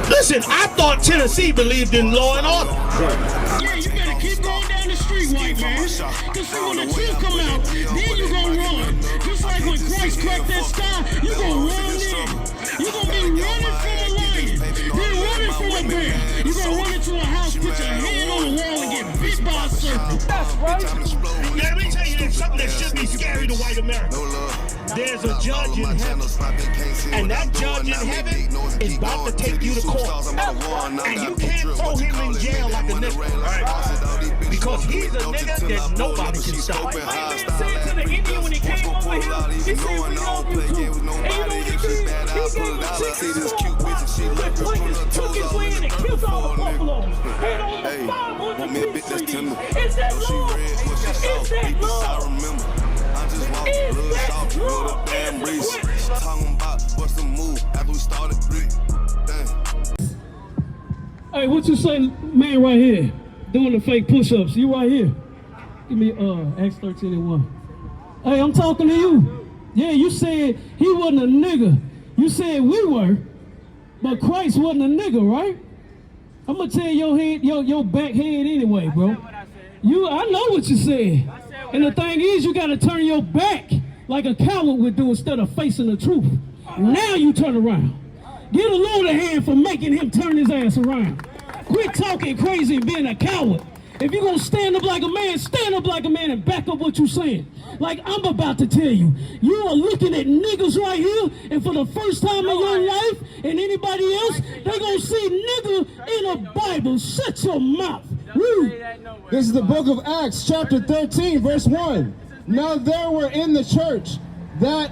Listen, I thought Tennessee believed in law and order. Yeah, you better keep going down the street, white man. Cause see, when the truth come out, then you gonna run. Just like when Christ cracked that sky, you gonna run in. You gonna be running from a lion, then running from a bear. You gonna run into a house, put your hand on the wall, and get bit by a serpent. That's right. Now, let me tell you, there's something that should be scary to white America. There's a judge in heaven, and that judge in heaven is about to take you to court. And you can't throw him in jail like a nigga, right? Because he's a nigga that nobody can stop. Like man said to the Indian when he came over here, he said, we love you too. And you know what he did? He gave him chicken straw pots, took his land and killed all the buffaloes. And over 500 peace treaties. Is that love? Is that love? Hey, what you say, man, right here, doing the fake push-ups? You right here. Give me Acts 13:1. Hey, I'm talking to you. Yeah, you said he wasn't a nigga. You said we were, but Christ wasn't a nigga, right? I'm gonna tell your head, your back head anyway, bro. I know what you said. And the thing is, you gotta turn your back like a coward would do instead of facing the truth. Now you turn around. Get a Lord a hand for making him turn his ass around. Quit talking crazy and being a coward. If you're gonna stand up like a man, stand up like a man and back up what you're saying. Like I'm about to tell you, you are looking at niggas right here, and for the first time in your life, and anybody else, they're gonna see nigga in a Bible. Shut your mouth. This is the book of Acts, chapter 13, verse 1. Now there were in the church that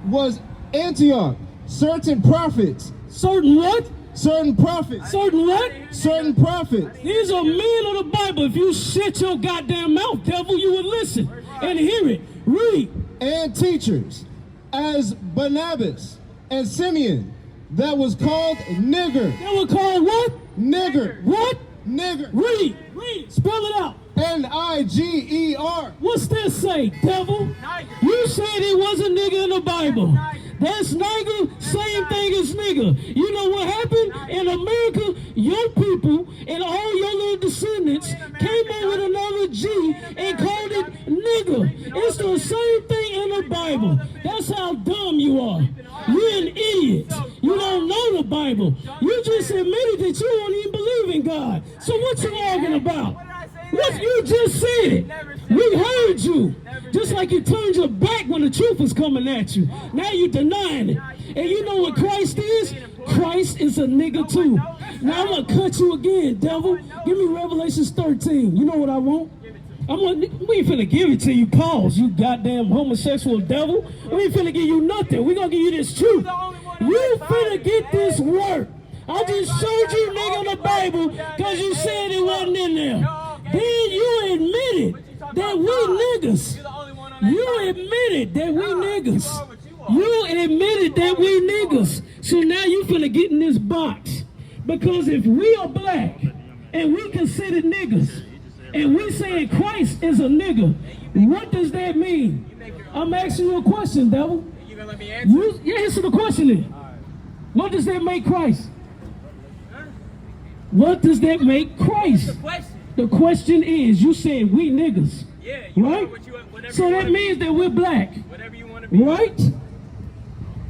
was Antioch certain prophets. Certain what? Certain prophets. Certain what? Certain prophets. These are men of the Bible. If you shut your goddamn mouth, devil, you would listen and hear it. Read. And teachers, as Barnabas and Simeon, that was called nigger. They were called what? Nigger. What? Nigger. Read. Read. Spell it out. N-I-G-E-R. What's that say, devil? You said it was a nigga in the Bible. That's nigga, same thing as nigga. You know what happened? In America, your people and all your little descendants came in with another G and called it nigga. It's the same thing in the Bible. That's how dumb you are. You're an idiot. You don't know the Bible. You just admitted that you don't even believe in God. So what you arguing about? What you just said. We heard you. Just like you turned your back when the truth was coming at you. Now you're denying it. And you know what Christ is? Christ is a nigga too. Now I'm going to cut you again, devil. Give me Revelation 13. You know what I want? We ain't finna give it to you, pause, you goddamn homosexual devil. We ain't finna give you nothing. We gonna give you this truth. You finna get this work. I just showed you nigga in the Bible because you said it wasn't in there. Then you admitted that we niggas. You admitted that we niggas. You admitted that we niggas. So now you finna get in this box. Because if we are black and we considered niggas, and we saying Christ is a nigga, what does that mean? I'm asking you a question, devil. You gonna let me answer? You answer the question then. What does that make Christ? What does that make Christ? The question is, you said we niggas. Yeah, right? So that means that we're black. Whatever you want to be. Right?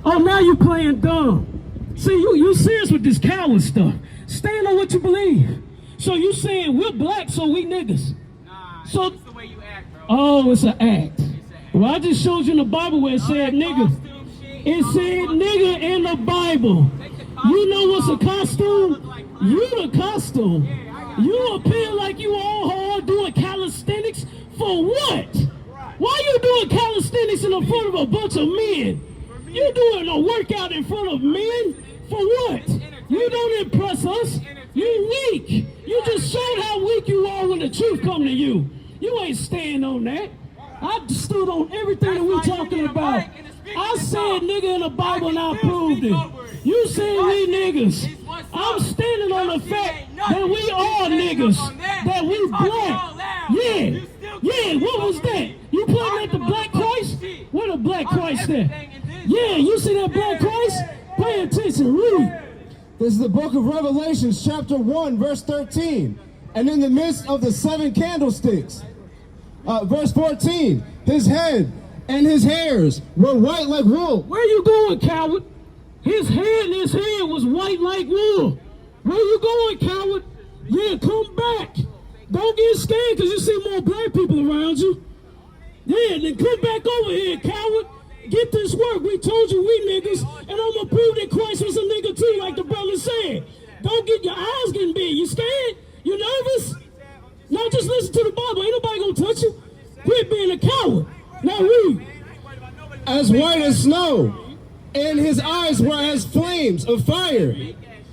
Oh, now you're playing dumb. See, you serious with this coward stuff. Stand on what you believe. So you saying we're black, so we niggas. Nah, so, it's the way you act, bro. Oh, it's an act. Well, I just showed you in the Bible where it said nigga. It said nigga in the Bible. You know what's a costume? You the costume. You appear like you all hard doing calisthenics for what? Why you doing calisthenics in front of a bunch of men? You doing a workout in front of men? For what? You don't impress us. You weak. You just showed how weak you are when the truth come to you. You ain't stand on that. I stood on everything that we talking about. I said nigga in the Bible and I proved it. You said we niggas. I'm standing on the fact that we are niggas. That we black. Yeah. Yeah, what was that? You pointing at the black Christ? Where the black Christ at? Yeah, you see that black Christ? Pay attention. attention, read. This is the book of Revelations, chapter 1, verse 13. And in the midst of the 7 candlesticks, verse 14, his head and his hairs were white like wool. Where you going, coward? His head and his hair was white like wool. Where you going, coward? Yeah, come back. Don't get scared because you see more black people around you. Yeah, then come back over here, coward. Get this work. We told you we niggas, and I'm going to prove that Christ was a nigga too, like the brother said. Don't get your eyes getting big. You scared? You nervous? Now just listen to the Bible. Ain't nobody going to touch you. Quit being a coward. Now read. As white as snow, and his eyes were as flames of fire.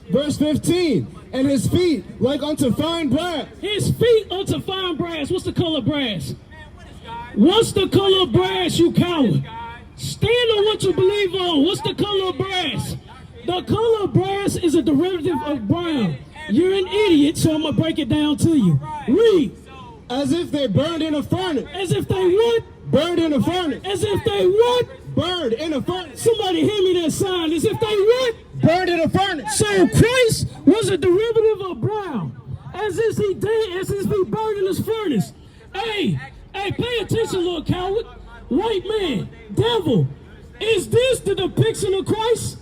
Verse 15, and his feet like unto fine brass. His feet unto fine brass. What's the color of brass? What's the color of brass, you coward? Stand on what you believe on. What's the color of brass? The color of brass is a derivative of brown. You're an idiot, so I'm going to break it down to you. Read. As if they burned in a furnace. As if they what? Burned in a furnace. As if they what? Burned in a furnace. Somebody hand me that sign. As if they what? Burned in a furnace. So Christ was a derivative of brown. As if he did, as if he burned in his furnace. Hey, pay attention, little coward. White man, devil. Is this the depiction of Christ?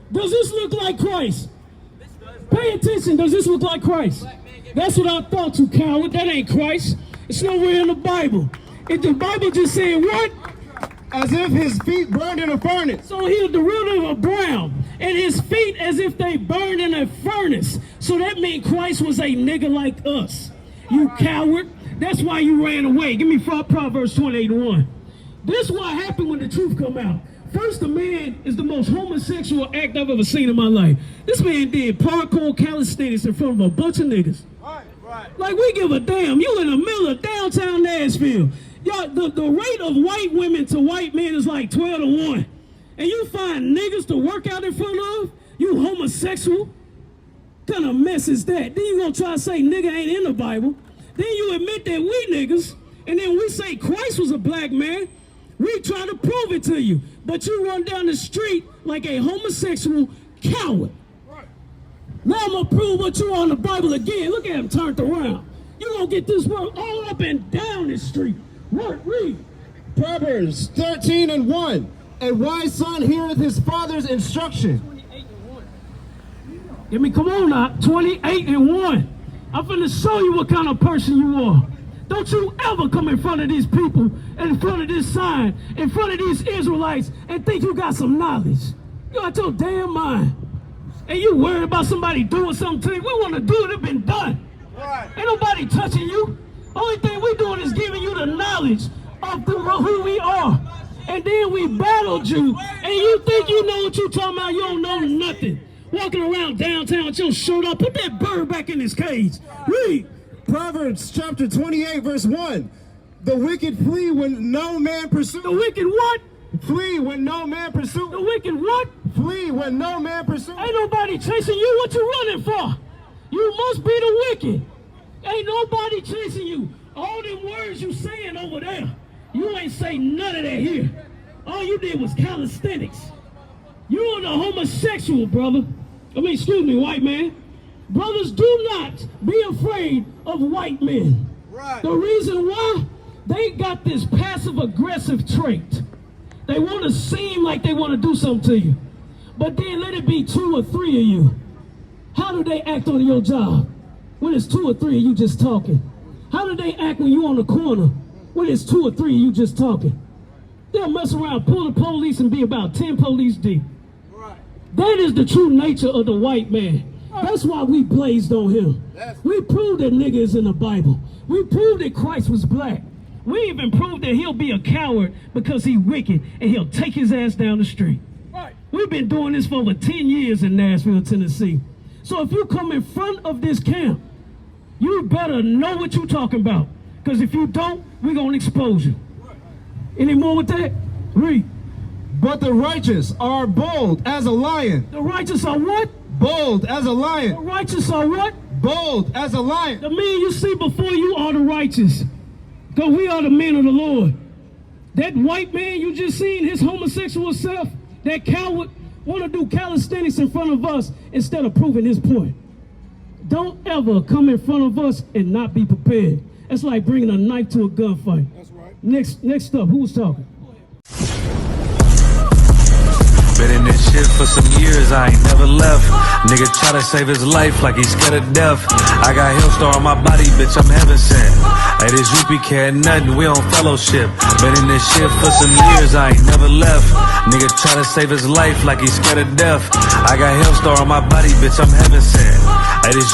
Does this look like Christ? Pay attention. Does this look like Christ? That's what I thought, you coward. That ain't Christ. It's nowhere in the Bible. If the Bible just said what? As if his feet burned in a furnace. So he's a derivative of brown. And his feet as if they burned in a furnace. So that means Christ was a nigga like us. You coward. That's why you ran away. Give me Proverbs 28:1. This is what happened when the truth come out. First, the man is the most homosexual act I've ever seen in my life. This man did parkour calisthenics in front of a bunch of niggas. Like, we give a damn. You in the middle of downtown Nashville. Y'all, the rate of white women to white men is like 12-1. And you find niggas to work out in front of? You homosexual? What kind of mess is that? Then you gonna try to say nigga ain't in the Bible. Then you admit that we niggas, and then we say Christ was a black man. We try to prove it to you. But you run down the street like a homosexual coward. Now I'm going to prove what you are in the Bible again. Look at him turned around. You're going to get this word all up and down this street. What? Read. Proverbs 13:1. A wise son heareth his father's instruction. 28:1. Give me, come on now. 28:1. I'm finna show you what kind of person you are. Don't you ever come in front of these people, in front of this sign, in front of these Israelites, and think you got some knowledge. You got your damn mind. And you worried about somebody doing something to you. We want to do it. It's been done. Right. Ain't nobody touching you. Only thing we doing is giving you the knowledge of who we are. And then we battled you, and you think you know what you're talking about. You don't know nothing. Walking around downtown with your shirt up. Put that bird back in his cage. Read. Proverbs chapter 28, verse 1. The wicked flee when no man pursues. The wicked what? Flee when no man pursues. The wicked what? Flee when no man pursues. Ain't nobody chasing you. What you running for? You must be the wicked. Ain't nobody chasing you. All them words you saying over there, you ain't say none of that here. All you did was calisthenics. You're the homosexual, brother. Excuse me, white man. Brothers, do not be afraid of white men. Right. The reason why, they got this passive-aggressive trait. They want to seem like they want to do something to you. But then let it be 2 or 3 of you. How do they act on your job when it's 2 or 3 of you just talking? How do they act when you're on the corner when it's 2 or 3 of you just talking? They'll mess around, pull the police, and be about 10 police deep. Right. That is the true nature of the white man. That's why we blazed on him. We proved that nigga is in the Bible. We proved that Christ was black. We even proved that he'll be a coward because he's wicked and he'll take his ass down the street. Right. We've been doing this for over 10 years in Nashville, Tennessee. So if you come in front of this camp, you better know what you're talking about. Because if you don't, we're going to expose you. Any more with that? Read. But the righteous are bold as a lion. The righteous are what? Bold as a lion. The righteous are what? Bold as a lion. The men you see before you are the righteous. Because we are the men of the Lord. That white man you just seen, his homosexual self, that coward, want to do calisthenics in front of us instead of proving his point. Don't ever come in front of us and not be prepared. That's like bringing a knife to a gunfight. That's right. Next up, who's talking? Been in this shit for some years, I ain't never left. Nigga try to save his life like he's scared of death. I got Heckler on my body, bitch, I'm heaven sent. Hey, this UP nothing, we on fellowship. Been in this shit for some years, I ain't never left. Nigga try to save his life like he's scared of death. I got Heckler on my body, bitch, I'm heaven sent. Hey, this